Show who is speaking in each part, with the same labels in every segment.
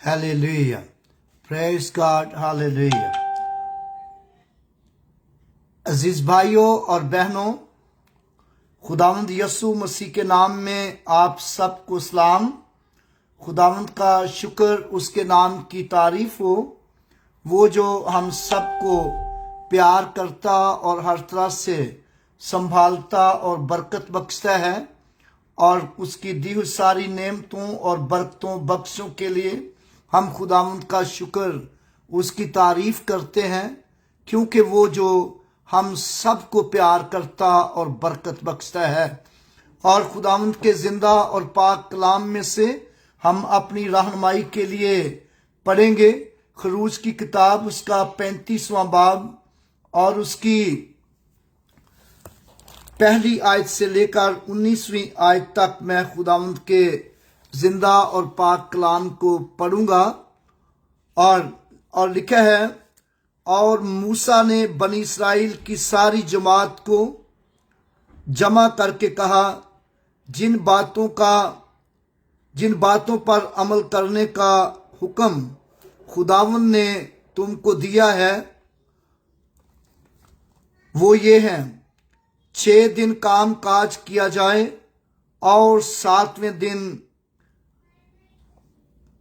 Speaker 1: Hallelujah. Praise God. Hallelujah. عزیز بھائیوں اور بہنوں، خداوند یسوع مسیح کے نام میں آپ سب کو سلام۔ خداوند کا شکر، اس کے نام کی تعریف ہو، وہ جو ہم سب کو پیار کرتا اور ہر طرح سے سنبھالتا اور برکت بخشتا ہے، اور اس کی دی ہوئی ساری نعمتوں اور برکتوں بخشوں کے لیے ہم خداوند کا شکر، اس کی تعریف کرتے ہیں، کیونکہ وہ جو ہم سب کو پیار کرتا اور برکت بخشتا ہے۔ اور خداوند کے زندہ اور پاک کلام میں سے ہم اپنی رہنمائی کے لیے پڑھیں گے خروج کی کتاب، اس کا 35واں باب اور اس کی پہلی آیت سے لے کر 19ویں آیت تک میں خداوند کے زندہ اور پاک کلام کو پڑھوں گا۔ اور لکھا ہے، اور موسیٰ نے بنی اسرائیل کی ساری جماعت کو جمع کر کے کہا، جن باتوں پر عمل کرنے کا حکم خداوند نے تم کو دیا ہے وہ یہ ہے، 6 دن کام کاج کیا جائے اور 7ویں دن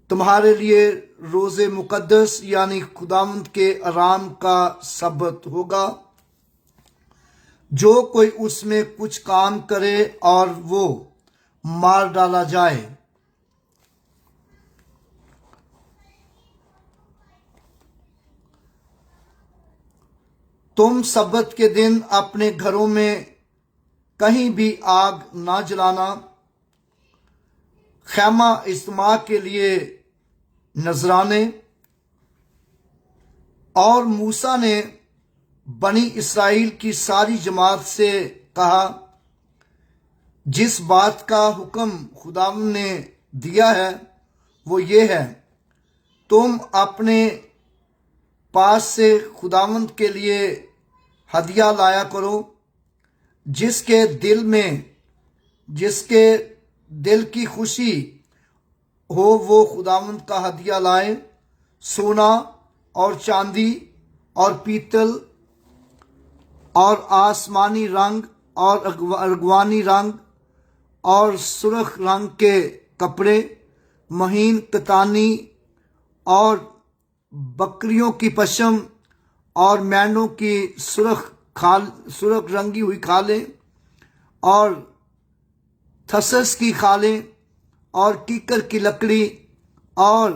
Speaker 1: تمہارے لیے روز مقدس یعنی خداوند کے آرام کا سبت ہوگا۔ جو کوئی اس میں کچھ کام کرے اور وہ مار ڈالا جائے۔ تم سبت کے دن اپنے گھروں میں کہیں بھی آگ نہ جلانا۔ خیمہ اجتماع کے لیے نذرانے۔ اور موسیٰ نے بنی اسرائیل کی ساری جماعت سے کہا، جس بات کا حکم خداوند نے دیا ہے وہ یہ ہے، تم اپنے پاس سے خداوند کے لیے ہدیہ لایا کرو۔ جس کے دل کی خوشی ہو وہ خداوند کا ہدیہ لائے، سونا اور چاندی اور پیتل اور آسمانی رنگ اور ارغوانی رنگ اور سرخ رنگ کے کپڑے، مہین کتانی اور بکریوں کی پشم اور مینڈوں کی سرخ رنگی ہوئی کھالیں اور تھسس کی کھالیں اور کیکر کی لکڑی اور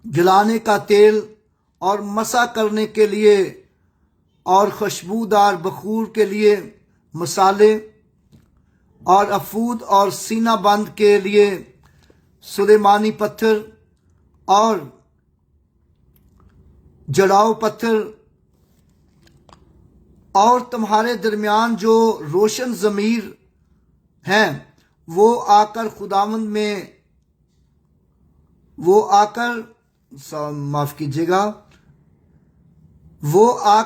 Speaker 1: جلانے کا تیل اور مسح کرنے کے لیے اور خوشبودار بخور کے لیے مصالے اور افود اور سینہ بند کے لیے سلیمانی پتھر اور جڑاؤ پتھر۔ اور تمہارے درمیان جو روشن ضمیر ہیں وہ آ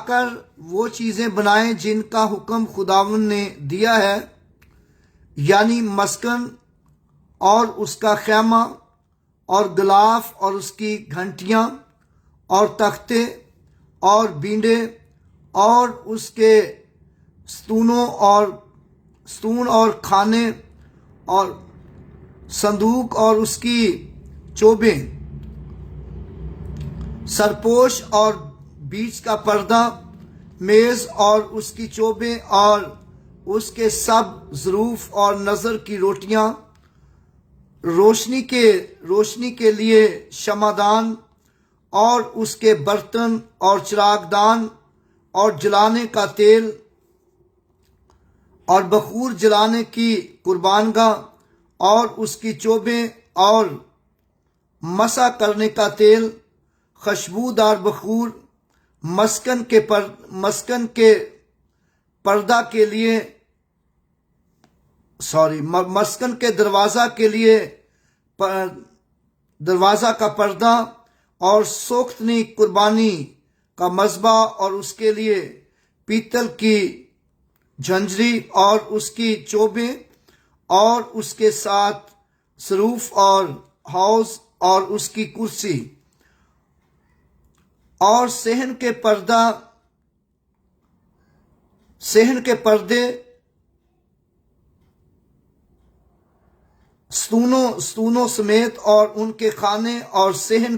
Speaker 1: کر وہ چیزیں بنائیں جن کا حکم خداوند نے دیا ہے، یعنی مسکن اور اس کا خیمہ اور غلاف اور اس کی گھنٹیاں اور تختے اور بینڈے اور اس کے ستون اور کھانے اور صندوق اور اس کی چوبیں، سرپوش اور بیچ کا پردہ، میز اور اس کی چوبیں اور اس کے سب ظروف اور نظر کی روٹیاں، روشنی کے لیے شمعدان اور اس کے برتن اور چراغدان اور جلانے کا تیل اور بخور جلانے کی قربانگاہ اور اس کی چوبیں اور مسح کرنے کا تیل، خوشبودار بخور، مسکن کے پردہ کے لیے مسکن کے دروازہ کے لیے دروازہ کا پردہ اور سوختنی قربانی کا مذبح اور اس کے لیے پیتل کی جھنجری اور اس کی چوبیں اور اس کے ساتھ سروف اور حوض اور اس کی کرسی اور صحن کے پردے ستونوں سمیت اور ان کے خانے اور صحن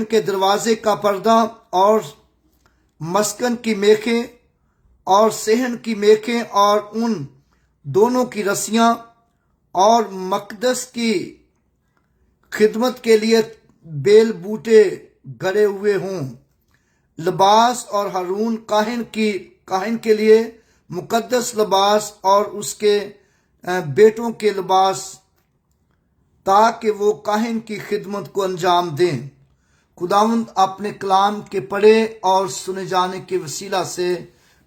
Speaker 1: کے دروازے کا پردہ اور مسکن کی میخیں اور صحن کی میخیں اور ان دونوں کی رسیاں اور مقدس کی خدمت کے لیے بیل بوٹے گڑے ہوئے ہوں، لباس اور ہارون کاہن کے لیے مقدس لباس اور اس کے بیٹوں کے لباس، تاکہ وہ کاہن کی خدمت کو انجام دیں۔ خداوند اپنے کلام کے پڑھے اور سنے جانے کے وسیلہ سے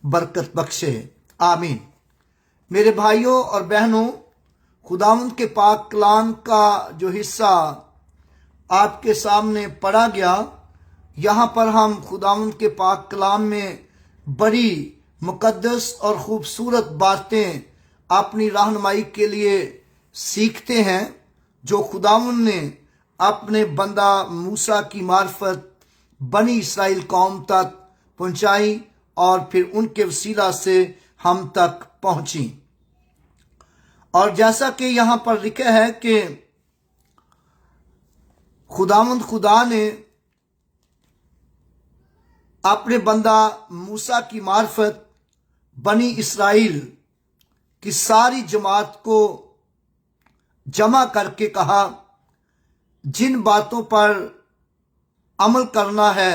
Speaker 1: برکت بخشے، آمین۔ میرے بھائیوں اور بہنوں، خداوند کے پاک کلام کا جو حصہ آپ کے سامنے پڑھا گیا، یہاں پر ہم خداوند کے پاک کلام میں بڑی مقدس اور خوبصورت باتیں اپنی رہنمائی کے لیے سیکھتے ہیں، جو خداوند نے اپنے بندہ موسیٰ کی معرفت بنی اسرائیل قوم تک پہنچائی اور پھر ان کے وسیلہ سے ہم تک پہنچی۔ اور جیسا کہ یہاں پر لکھا ہے کہ خداوند خدا نے اپنے بندہ موسیٰ کی معرفت بنی اسرائیل کی ساری جماعت کو جمع کر کے کہا، جن باتوں پر عمل کرنا ہے،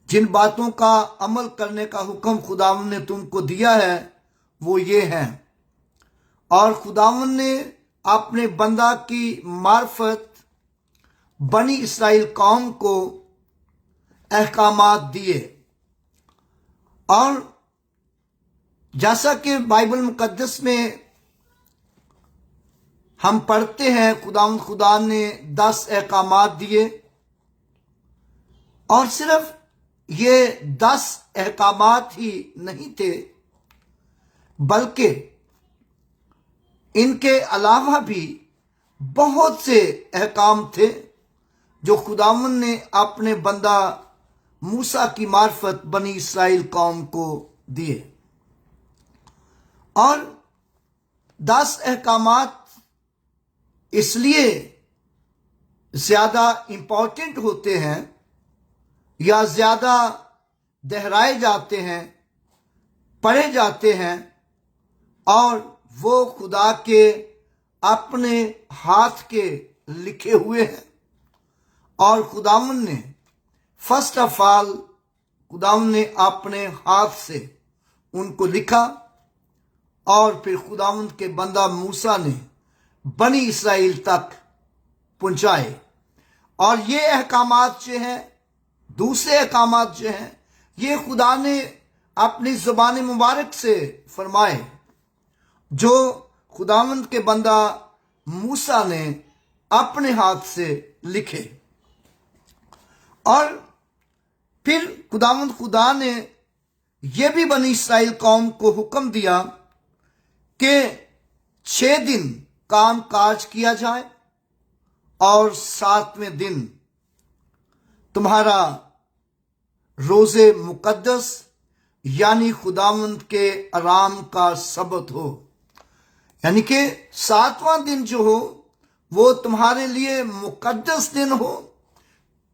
Speaker 1: جن باتوں کا عمل کرنے کا حکم خداوند نے تم کو دیا ہے، وہ یہ ہیں۔ اور خداوند نے اپنے بندہ کی معرفت بنی اسرائیل قوم کو احکامات دیے، اور جیسا کہ بائبل مقدس میں ہم پڑھتے ہیں، خداوند خدا نے 10 احکامات دیے، اور صرف یہ 10 احکامات ہی نہیں تھے، بلکہ ان کے علاوہ بھی بہت سے احکام تھے جو خداوند نے اپنے بندہ موسیٰ کی معرفت بنی اسرائیل قوم کو دیے۔ اور 10 احکامات اس لیے زیادہ امپورٹنٹ ہوتے ہیں یا زیادہ دہرائے جاتے ہیں، پڑھے جاتے ہیں، اور وہ خدا کے اپنے ہاتھ کے لکھے ہوئے ہیں۔ اور خداوند نے فرسٹ آف آل خداوند نے اپنے ہاتھ سے ان کو لکھا، اور پھر خداوند کے بندہ موسیٰ نے بنی اسرائیل تک پہنچائے۔ اور یہ احکامات جو ہیں، دوسرے احکامات جو ہیں، یہ خدا نے اپنی زبان مبارک سے فرمائے، جو خداوند کے بندہ موسیٰ نے اپنے ہاتھ سے لکھے۔ اور پھر خداوند خدا نے یہ بھی بنی اسرائیل قوم کو حکم دیا کہ 6 دن کام کاج کیا جائے، اور 7ویں دن تمہارا روز مقدس یعنی خداوند کے آرام کا سبت ہو، یعنی کہ 7واں دن جو ہو وہ تمہارے لیے مقدس دن ہو،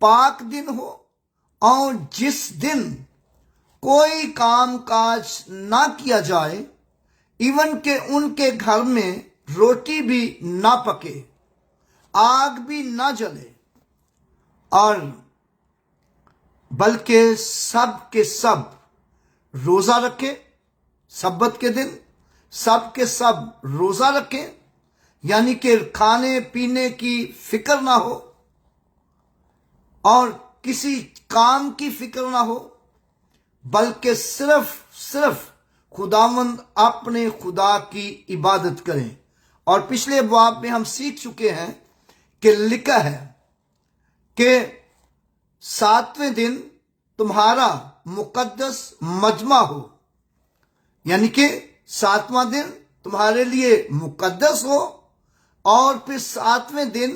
Speaker 1: پاک دن ہو، اور جس دن کوئی کام کاج نہ کیا جائے، ایون کہ ان کے گھر میں روٹی بھی نہ پکے، آگ بھی نہ جلے، اور بلکہ سب کے سب روزہ رکھے۔ سبت کے دن سب کے سب روزہ رکھیں، یعنی کہ کھانے پینے کی فکر نہ ہو اور کسی کام کی فکر نہ ہو، بلکہ صرف خداوند اپنے خدا کی عبادت کریں۔ اور پچھلے باب میں ہم سیکھ چکے ہیں کہ لکھا ہے کہ 7ویں دن تمہارا مقدس مجمع ہو، یعنی کہ 7واں دن تمہارے لیے مقدس ہو، اور پھر 7ویں دن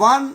Speaker 1: 1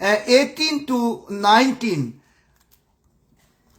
Speaker 1: 18 to 19,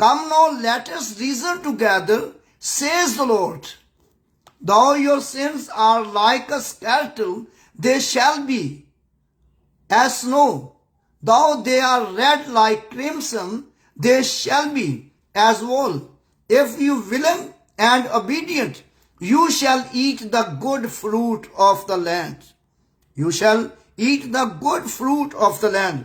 Speaker 1: Come now, let us reason together, says the Lord. Though your sins are like a scuttle, they shall be as snow. Though they are red like crimson, they shall be as wool. If you willing and obedient, you shall eat the good fruit of the land. You shall eat the good fruit of the land.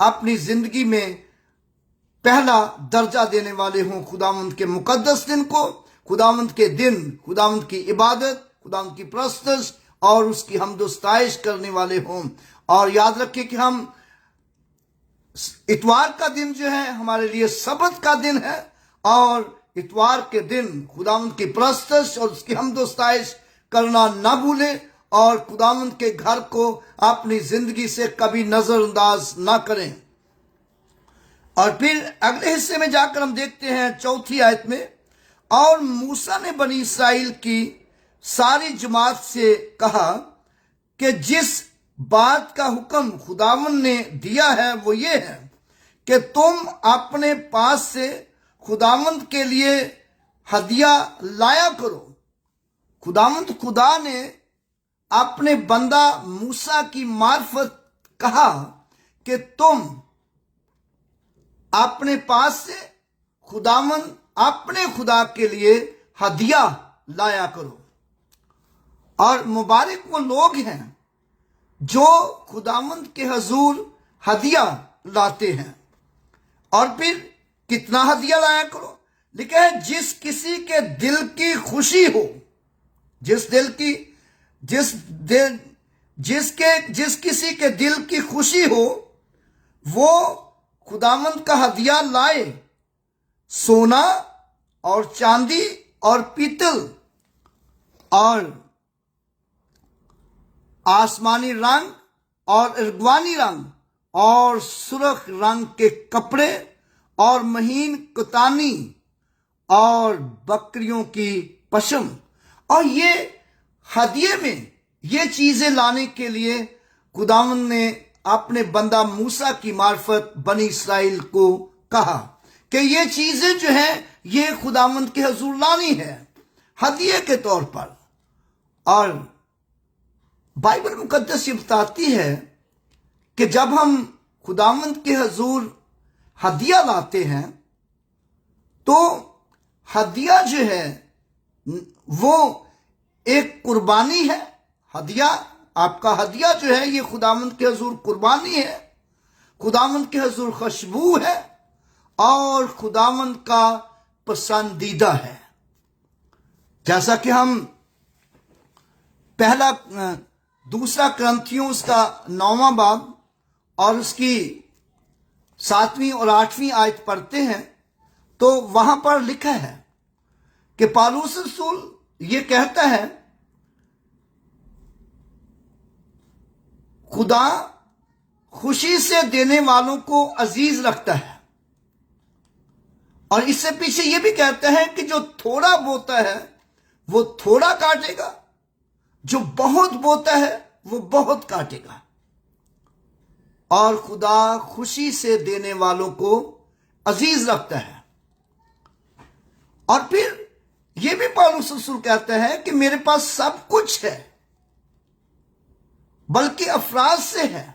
Speaker 1: اپنی زندگی میں پہلا درجہ دینے والے ہوں خداوند کے مقدس دن کو، خداوند کے دن، خداوند کی عبادت، خداوند کی پرستش اور اس کی حمد و ستائش کرنے والے ہوں۔ اور یاد رکھیں کہ ہم اتوار کا دن جو ہے ہمارے لیے سبت کا دن ہے، اور اتوار کے دن خداوند کی پرستش اور اس کی حمد و ستائش کرنا نہ بھولیں، اور خداوند کے گھر کو اپنی زندگی سے کبھی نظر انداز نہ کریں۔ اور پھر اگلے حصے میں جا کر ہم دیکھتے ہیں 4 آیت میں، اور موسیٰ نے بنی اسرائیل کی ساری جماعت سے کہا کہ جس بات کا حکم خداوند نے دیا ہے وہ یہ ہے کہ تم اپنے پاس سے خداوند کے لیے ہدیہ لایا کرو۔ خداوند خدا نے اپنے بندہ موسیٰ کی معرفت کہا کہ تم اپنے پاس سے خداوند اپنے خدا کے لیے ہدیہ لایا کرو۔ اور مبارک وہ لوگ ہیں جو خداوند کے حضور ہدیہ لاتے ہیں۔ اور پھر کتنا ہدیہ لایا کرو؟ لکھا ہے جس کسی کے دل کی خوشی ہو، جس کسی کے دل کی خوشی ہو وہ خداوند کا ہدیہ لائے، سونا اور چاندی اور پیتل اور آسمانی رنگ اور ارغوانی رنگ اور سرخ رنگ کے کپڑے اور مہین کتانی اور بکریوں کی پشم۔ اور یہ ہدیے میں یہ چیزیں لانے کے لیے خداوند نے اپنے بندہ موسیٰ کی معرفت بنی اسرائیل کو کہا کہ یہ چیزیں جو ہیں یہ خداوند کے حضور لانی ہے ہدیے کے طور پر۔ اور بائبل مقدس یہ بتاتی ہے کہ جب ہم خداوند کے حضور ہدیہ لاتے ہیں تو ہدیہ جو ہے وہ ایک قربانی ہے۔ ہدیہ، آپ کا ہدیہ جو ہے یہ خداوند کے حضور قربانی ہے، خداوند کے حضور خوشبو ہے اور خداوند کا پسندیدہ ہے۔ جیسا کہ ہم دوسرا کرنتھیوں اس کا 9واں باب اور اس کی 7ویں اور 8ویں آیت پڑھتے ہیں تو وہاں پر لکھا ہے کہ پالوس رسول یہ کہتا ہے خدا خوشی سے دینے والوں کو عزیز رکھتا ہے، اور اس سے پیچھے یہ بھی کہتا ہے کہ جو تھوڑا بوتا ہے وہ تھوڑا کاٹے گا، جو بہت بوتا ہے وہ بہت کاٹے گا۔ اور خدا خوشی سے دینے والوں کو عزیز رکھتا ہے۔ اور پھر یہ بھی پالوس رسول کہتا ہے کہ میرے پاس سب کچھ ہے، بلکہ افراز سے ہے،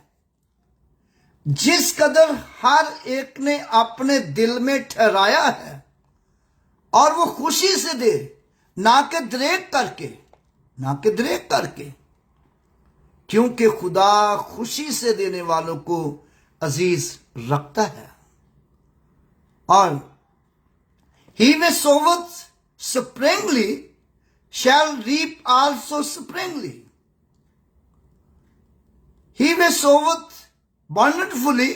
Speaker 1: جس قدر ہر ایک نے اپنے دل میں ٹھہرایا ہے، اور وہ خوشی سے دے، نہ کہ دریغ کر کے، کیونکہ خدا خوشی سے دینے والوں کو عزیز رکھتا ہے۔ اور he who soweth sparingly shall reap also sparingly. He who soweth bountifully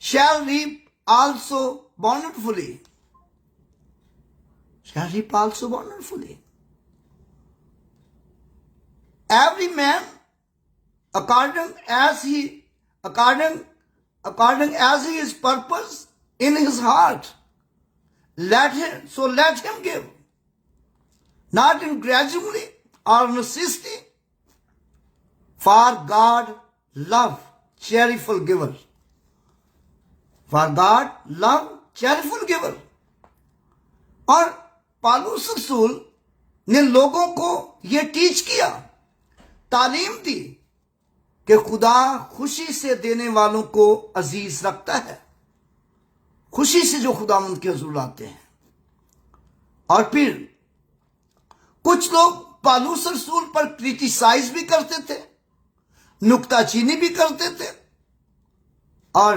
Speaker 1: shall reap also bountifully. Shall reap also bountifully. Every man according as his purpose in his heart, let him give, not in grudgingly or necessity, for God love cheerful giver. For God love cheerful giver. اور پالوس رسول نے لوگوں کو یہ teach کیا، تعلیم دی کہ خدا خوشی سے دینے والوں کو عزیز رکھتا ہے، خوشی سے جو خداوند کے حضور لاتے ہیں۔ اور پھر کچھ لوگ پالوس رسول پر کرٹیسائز بھی کرتے تھے، نکتہ چینی بھی کرتے تھے، اور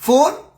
Speaker 1: 4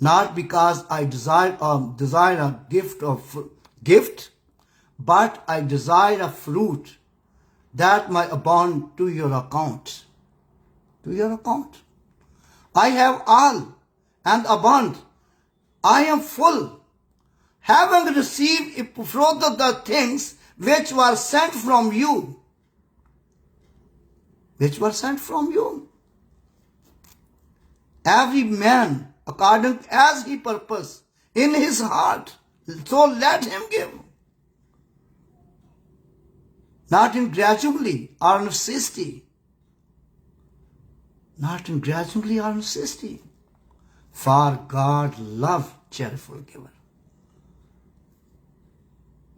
Speaker 1: Not because I desire a gift, but I desire a fruit that may abound to your account. To your account. I have all and abound. I am full, having received Epaphroditus the things which were sent from you. Which were sent from you. Every man according as he purpose in his heart, so let him give. Not in gradually or necessity. Not in gradually or necessity. For God love cheerful giver.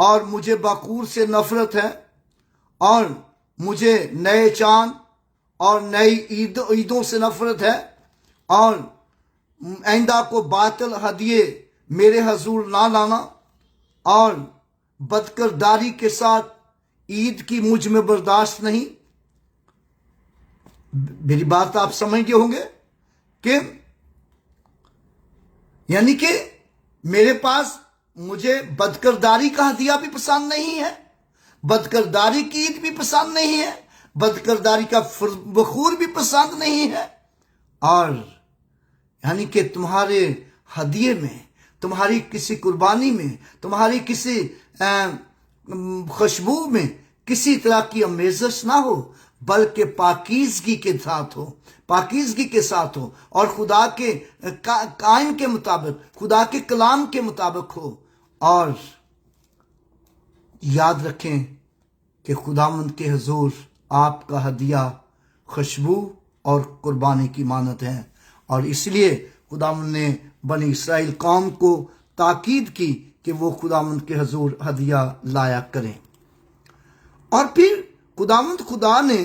Speaker 1: اور مجھے باکور سے نفرت ہے، اور مجھے نئے چاند اور نئی عیدوں سے نفرت ہے، اور آئندہ کو باطل ہدیے میرے حضور نہ لانا، اور بدکرداری کے ساتھ عید کی مجھ میں برداشت نہیں۔ میری بات آپ سمجھ گئے ہوں گے کہ یعنی کہ میرے پاس مجھے بدکرداری کا ہدیہ بھی پسند نہیں ہے، بدکرداری کی عید بھی پسند نہیں ہے، بدکرداری کا بخور بھی پسند نہیں ہے، اور یعنی کہ تمہارے ہدیے میں، تمہاری کسی قربانی میں، تمہاری کسی خوشبو میں کسی طرح کی آمیزش نہ ہو، بلکہ پاکیزگی کے ساتھ ہو، پاکیزگی کے ساتھ ہو، اور خدا کے قائم کے مطابق، خدا کے کلام کے مطابق ہو۔ اور یاد رکھیں کہ خداوند کے حضور آپ کا ہدیہ خوشبو اور قربانی کی مانند ہے، اور اس لیے خداوند نے بنی اسرائیل قوم کو تاکید کی کہ وہ خداوند کے حضور ہدیہ لایا کریں۔ اور پھر خداوند خدا نے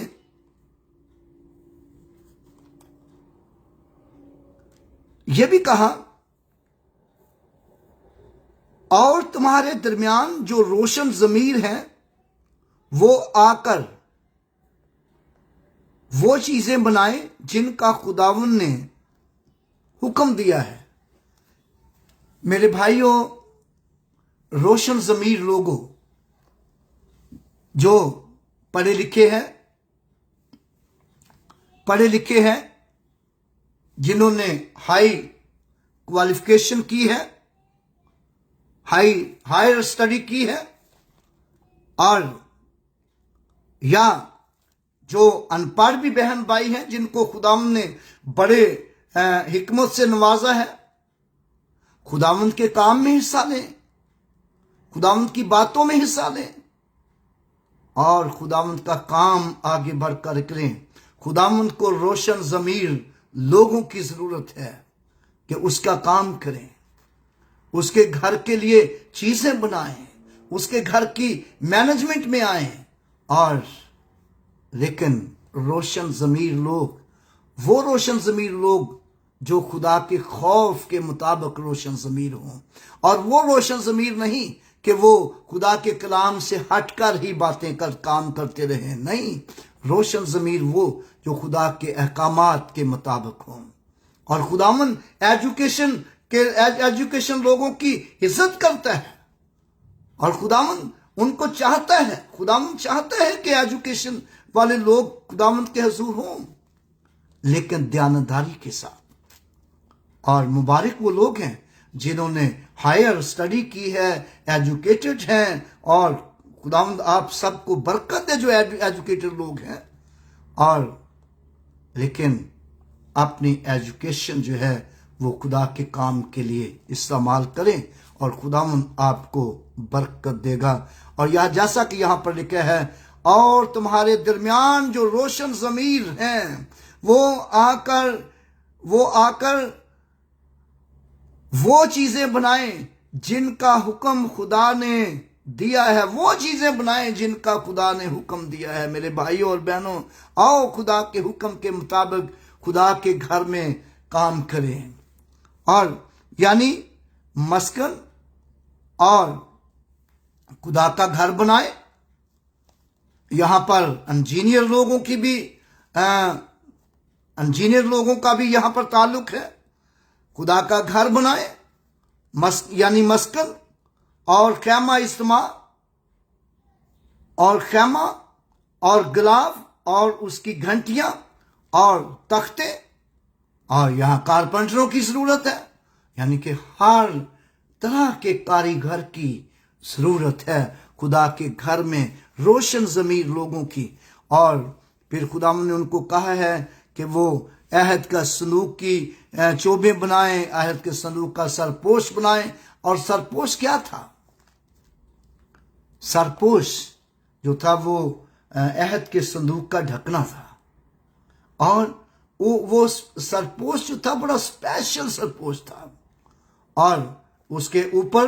Speaker 1: یہ بھی کہا، اور تمہارے درمیان جو روشن ضمیر ہیں وہ آ کر وہ چیزیں بنائیں جن کا خداوند نے حکم دیا ہے۔ میرے بھائیوں، روشن ضمیر لوگوں جو پڑھے لکھے ہیں، جنہوں نے ہائی کوالیفیکیشن کی ہے، ہائر اسٹڈی کی ہے، اور یا جو ان پڑھ بھی بہن بھائی ہیں جن کو خداوند نے بڑے حکمت سے نوازا ہے، خداوند کے کام میں حصہ لیں، خداوند کی باتوں میں حصہ لیں، اور خداوند کا کام آگے بڑھ کر کریں۔ خداوند کو روشن ضمیر لوگوں کی ضرورت ہے کہ اس کا کام کریں، اس کے گھر کے لیے چیزیں بنائیں، اس کے گھر کی مینجمنٹ میں آئیں۔ اور لیکن روشن ضمیر لوگ، وہ روشن ضمیر لوگ جو خدا کے خوف کے مطابق روشن ضمیر ہوں، اور وہ روشن ضمیر نہیں کہ وہ خدا کے کلام سے ہٹ کر ہی باتیں کام کرتے رہیں، نہیں، روشن ضمیر وہ جو خدا کے احکامات کے مطابق ہوں۔ اور خداوند ایجوکیشن لوگوں کی عزت کرتا ہے، اور خداوند ان کو چاہتا ہے، خداوند چاہتا ہے کہ ایجوکیشن والے لوگ خداوند کے حضور ہوں، لیکن دیانتداری کے ساتھ۔ اور مبارک وہ لوگ ہیں جنہوں نے ہائر اسٹڈی کی ہے، ایجوکیٹڈ ہیں، اور خداوند آپ سب کو برکت دے جو ایجوکیٹڈ لوگ ہیں، اور لیکن اپنی ایجوکیشن جو ہے وہ خدا کے کام کے لیے استعمال کریں، اور خداوند آپ کو برکت دے گا۔ اور جیسا کہ یہاں پر لکھا ہے، اور تمہارے درمیان جو روشن ضمیر ہیں وہ آ کر وہ چیزیں بنائیں جن کا حکم خدا نے دیا ہے، وہ چیزیں بنائیں جن کا خدا نے حکم دیا ہے۔ میرے بھائیوں اور بہنوں، آؤ خدا کے حکم کے مطابق خدا کے گھر میں کام کریں، اور یعنی مسکن اور خدا کا گھر بنائیں۔ یہاں پر انجینئر لوگوں کا بھی یہاں پر تعلق ہے۔ خدا کا گھر بنائیں، یعنی مسکن اور خیمہ اجتماع، اور خیمہ اور گلاف اور اس کی گھنٹیاں اور تختے، اور یہاں کارپنٹروں کی ضرورت ہے، یعنی کہ ہر طرح کے کاریگر کی ضرورت ہے خدا کے گھر میں، روشن ضمیر لوگوں کی۔ اور پھر خداوند نے ان کو کہا ہے کہ وہ عہد کا صندوق کی چوبیں بنائیں، عہد کے صندوق کا سرپوش بنائیں۔ اور سرپوش کیا تھا؟ سرپوش جو تھا وہ عہد کے صندوق کا ڈھکنا تھا، اور وہ سرپوش جو تھا بڑا اسپیشل سرپوش تھا، اور اس کے اوپر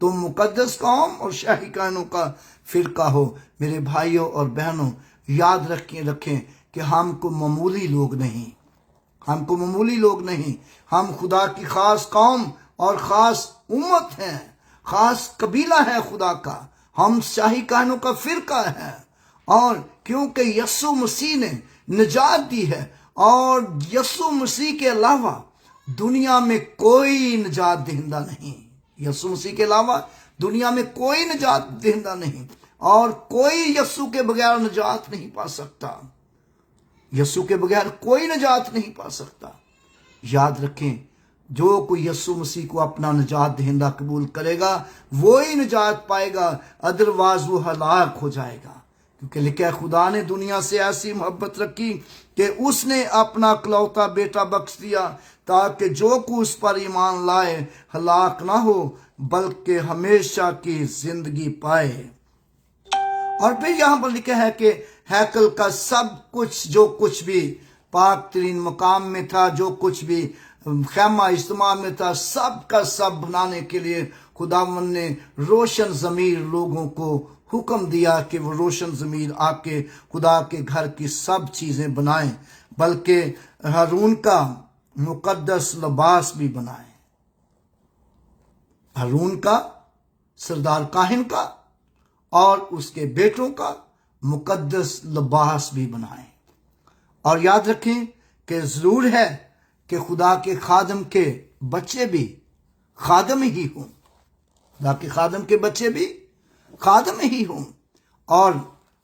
Speaker 1: تم مقدس قوم اور شاہی کہنوں کا فرقہ ہو۔ میرے بھائیوں اور بہنوں، یاد رکھیں کہ ہم کو معمولی لوگ نہیں، ہم خدا کی خاص قوم اور خاص امت ہیں، خاص قبیلہ ہے خدا کا، ہم شاہی کہنوں کا فرقہ ہے۔ اور کیونکہ یسوع مسیح نے نجات دی ہے، اور یسوع مسیح کے علاوہ دنیا میں کوئی نجات دہندہ نہیں، یسوع مسیح کے علاوہ دنیا میں کوئی نجات دہندہ نہیں، اور کوئی یسوع کے بغیر نجات نہیں پا سکتا، یسوع کے بغیر کوئی نجات نہیں پا سکتا۔ یاد رکھیں، جو کوئی یسوع مسیح کو اپنا نجات دہندہ قبول کرے گا وہی نجات پائے گا، ادروائز وہ ہلاک ہو جائے گا، کیونکہ لکھا ہے خدا نے دنیا سے ایسی محبت رکھی کہ اس نے اپنا اکلوتا بیٹا بخش دیا، تاکہ جو کوئی اس پر ایمان لائے ہلاک نہ ہو بلکہ ہمیشہ کی زندگی پائے۔ اور پھر یہاں پر لکھا ہے کہ ہیکل کا سب کچھ، جو کچھ بھی پاک ترین مقام میں تھا، جو کچھ بھی خیمہ اجتماع میں تھا، سب کا سب بنانے کے لیے خداوند نے روشن ضمیر لوگوں کو حکم دیا کہ وہ روشن ضمیر آ کے خدا کے گھر کی سب چیزیں بنائیں، بلکہ ہارون کا مقدس لباس بھی بنائیں، ہارون کا، سردار کاہن کا اور اس کے بیٹوں کا مقدس لباس بھی بنائیں۔ اور یاد رکھیں کہ ضرور ہے کہ خدا کے خادم کے بچے بھی خادم ہی ہوں، خدا کے خادم کے بچے بھی خادم ہی ہوں، اور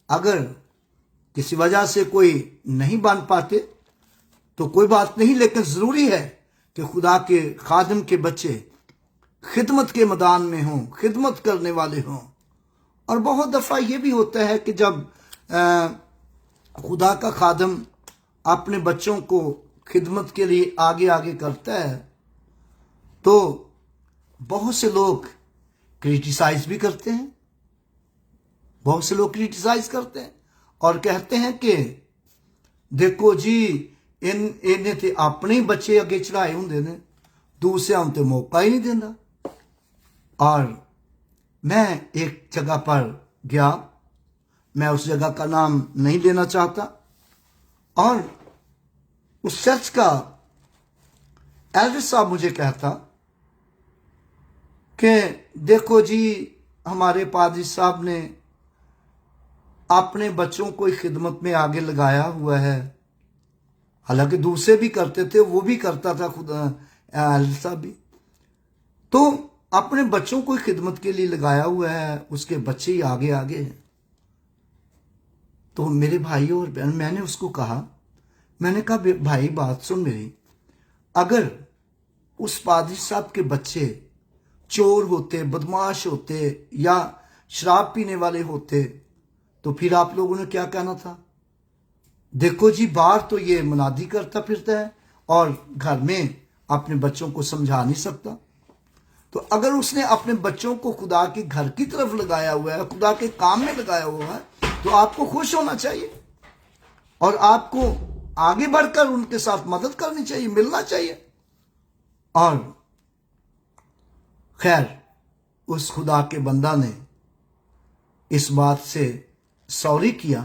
Speaker 1: اگر کسی وجہ سے کوئی نہیں بن پاتے تو کوئی بات نہیں، لیکن ضروری ہے کہ خدا کے خادم کے بچے خدمت کے میدان میں ہوں، خدمت کرنے والے ہوں۔ اور بہت دفعہ یہ بھی ہوتا ہے کہ جب خدا کا خادم اپنے بچوں کو خدمت کے لیے آگے آگے کرتا ہے تو بہت سے لوگ کرٹیسائز بھی کرتے ہیں، بہت سے لوگ کرٹیسائز کرتے ہیں اور کہتے ہیں کہ دیکھو جی انہیں تے اپنے بچے اگے چڑھائے ہوندے نے، دوسرے ہم تے موقع ہی نہیں دینا۔ اور میں ایک جگہ پر گیا، میں اس جگہ کا نام نہیں لینا چاہتا، اور اس چرچ کا ایلڈر صاحب مجھے کہتا کہ دیکھو جی ہمارے پادری صاحب نے اپنے بچوں کو خدمت میں آگے لگایا ہوا ہے، حالانکہ دوسرے بھی کرتے تھے، وہ بھی کرتا تھا خدا ایلڈر صاحب بھی، تو اپنے بچوں کو خدمت کے لیے لگایا ہوا ہے، اس کے بچے ہی آگے آگے ہیں۔ تو میرے بھائیوں اور بہن، میں نے اس کو کہا، میں نے کہا بھائی بات سن میری، اگر اس پادری صاحب کے بچے چور ہوتے، بدماش ہوتے یا شراب پینے والے ہوتے تو پھر آپ لوگوں نے کیا کہنا تھا؟ دیکھو جی باہر تو یہ منادی کرتا پھرتا ہے اور گھر میں اپنے بچوں کو سمجھا نہیں سکتا۔ تو اگر اس نے اپنے بچوں کو خدا کے گھر کی طرف لگایا ہوا ہے، خدا کے کام میں لگایا ہوا ہے، تو آپ کو خوش ہونا چاہیے اور آپ کو آگے بڑھ کر ان کے ساتھ مدد کرنی چاہیے، ملنا چاہیے۔ اور خیر اس خدا کے بندہ نے اس بات سے سوری کیا،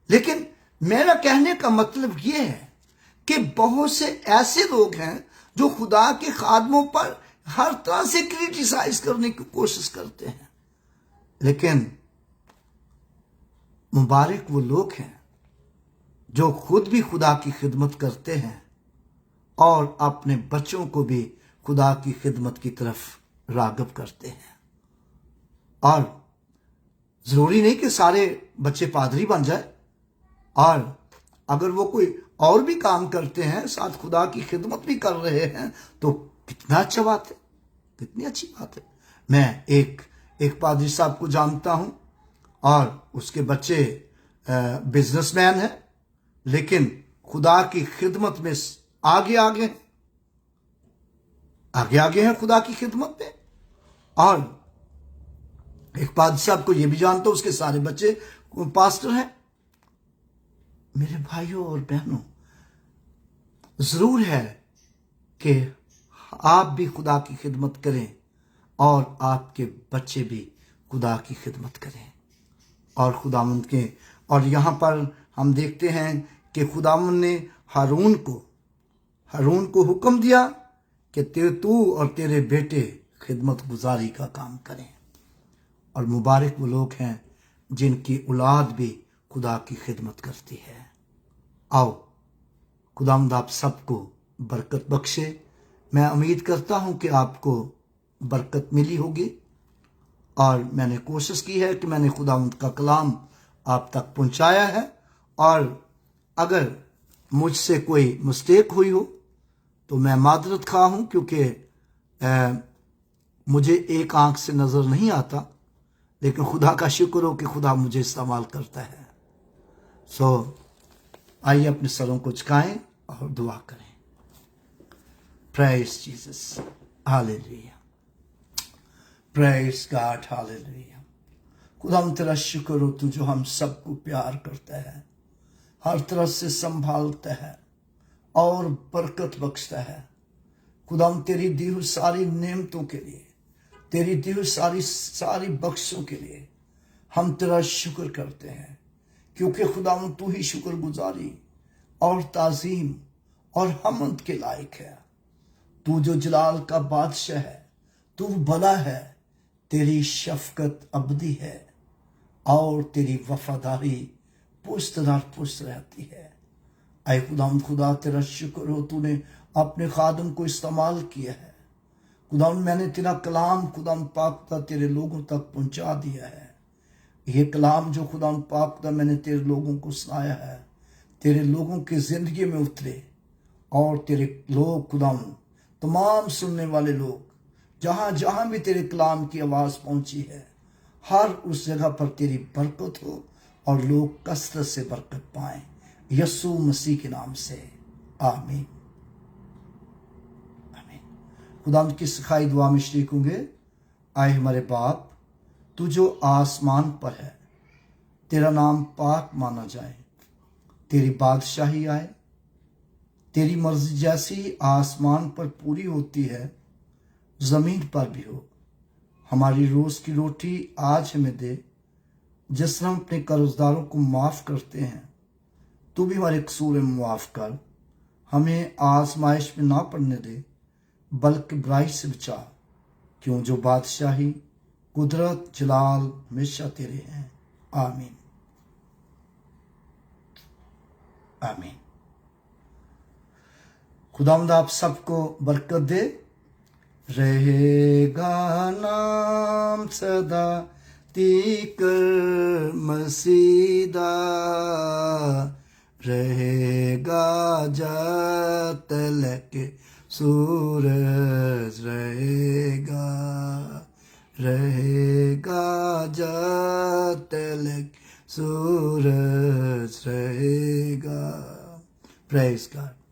Speaker 1: لیکن میرا کہنے کا مطلب یہ ہے کہ بہت سے ایسے لوگ ہیں جو خدا کے خادموں پر ہر طرح سے کرٹیسائز کرنے کی کوشش کرتے ہیں، لیکن مبارک وہ لوگ ہیں جو خود بھی خدا کی خدمت کرتے ہیں اور اپنے بچوں کو بھی خدا کی خدمت کی طرف راغب کرتے ہیں۔ اور ضروری نہیں کہ سارے بچے پادری بن جائے، اور اگر وہ کوئی اور بھی کام کرتے ہیں، ساتھ خدا کی خدمت بھی کر رہے ہیں، تو کتنا اچھا بات ہے، کتنی اچھی بات ہے۔ میں ایک پادری صاحب کو جانتا ہوں اور اس کے بچے بزنس مین ہیں، لیکن خدا کی خدمت میں آگے آگے ہیں خدا کی خدمت میں۔ اور ایک پادری صاحب کو یہ بھی جانتا ہوں، اس کے سارے بچے پاسٹر ہیں۔ میرے بھائیوں اور بہنوں، ضرور ہے کہ آپ بھی خدا کی خدمت کریں اور آپ کے بچے بھی خدا کی خدمت کریں اور خداوند کے. اور یہاں پر ہم دیکھتے ہیں کہ خداوند نے ہارون کو حکم دیا کہ تو اور تیرے بیٹے خدمت گزاری کا کام کریں. اور مبارک وہ لوگ ہیں جن کی اولاد بھی خدا کی خدمت کرتی ہے. آؤ خداوند آپ سب کو برکت بخشے. میں امید کرتا ہوں کہ آپ کو برکت ملی ہوگی، اور میں نے کوشش کی ہے کہ میں نے خداوند کا کلام آپ تک پہنچایا ہے. اور اگر مجھ سے کوئی مسٹیک ہوئی ہو تو میں معذرت خواہ ہوں، کیونکہ مجھے ایک آنکھ سے نظر نہیں آتا، لیکن خدا کا شکر ہو کہ خدا مجھے استعمال کرتا ہے. آئیے اپنے سروں کو جھکائیں اور دعا کریں. پریز جیسس، ہاللیلویا، پریز گاڈ، ہاللیلویا. خدا ہم تیرا شکر ہو، تو جو ہم سب کو پیار کرتا ہے، ہر طرح سے سنبھالتا ہے اور برکت بخشتا ہے. خدا ہم تیری دی ہوئی ساری نعمتوں کے لیے، تیری دی ہوئی ساری بخشوں کے لیے ہم تیرا شکر کرتے ہیں، کیونکہ خدا ہم تو ہی شکر گزاری اور تعظیم اور حمد کے لائق ہے. تو جو جلال کا بادشاہ ہے، تو بھلا ہے، تیری شفقت ابدی ہے اور تیری وفاداری پشت در پشت رہتی ہے. اے خدا تیرا شکر ہو، تو نے اپنے خادم کو استعمال کیا ہے. خدا میں نے تیرا کلام خدا پاک کا تیرے لوگوں تک پہنچا دیا ہے. یہ کلام جو خدا پاک کا میں نے تیرے لوگوں کو سنایا ہے، تیرے لوگوں کی زندگی میں اترے، اور تیرے لوگ خدا تمام سننے والے لوگ جہاں جہاں بھی تیرے کلام کی آواز پہنچی ہے، ہر اس جگہ پر تیری برکت ہو اور لوگ کثرت سے برکت پائیں. یسوع مسیح کے نام سے آمین، آمین. خدا کی سکھائی دعا میں شریک ہوں گے. آئے ہمارے باپ، تو جو آسمان پر ہے، تیرا نام پاک مانا جائے، تیری بادشاہی آئے، تیری مرضی جیسی آسمان پر پوری ہوتی ہے زمین پر بھی ہو. ہماری روز کی روٹی آج ہمیں دے، جس طرح ہم اپنے قرض داروں کو معاف کرتے ہیں، تو بھی ہمارے قصور معاف کر. ہمیں آزمائش میں نہ پڑنے دے، بلکہ برائی سے بچا، کیوں جو بادشاہی، قدرت، جلال ہمیشہ تیرے ہیں. آمین، آمین. خداوند آپ سب کو برکت دے. رہے گا نام صدا تیکر مسیدہ، رہے گا جب تلک سورج رہے گا جب تلک سورج رہے گا. پریز گاڈ.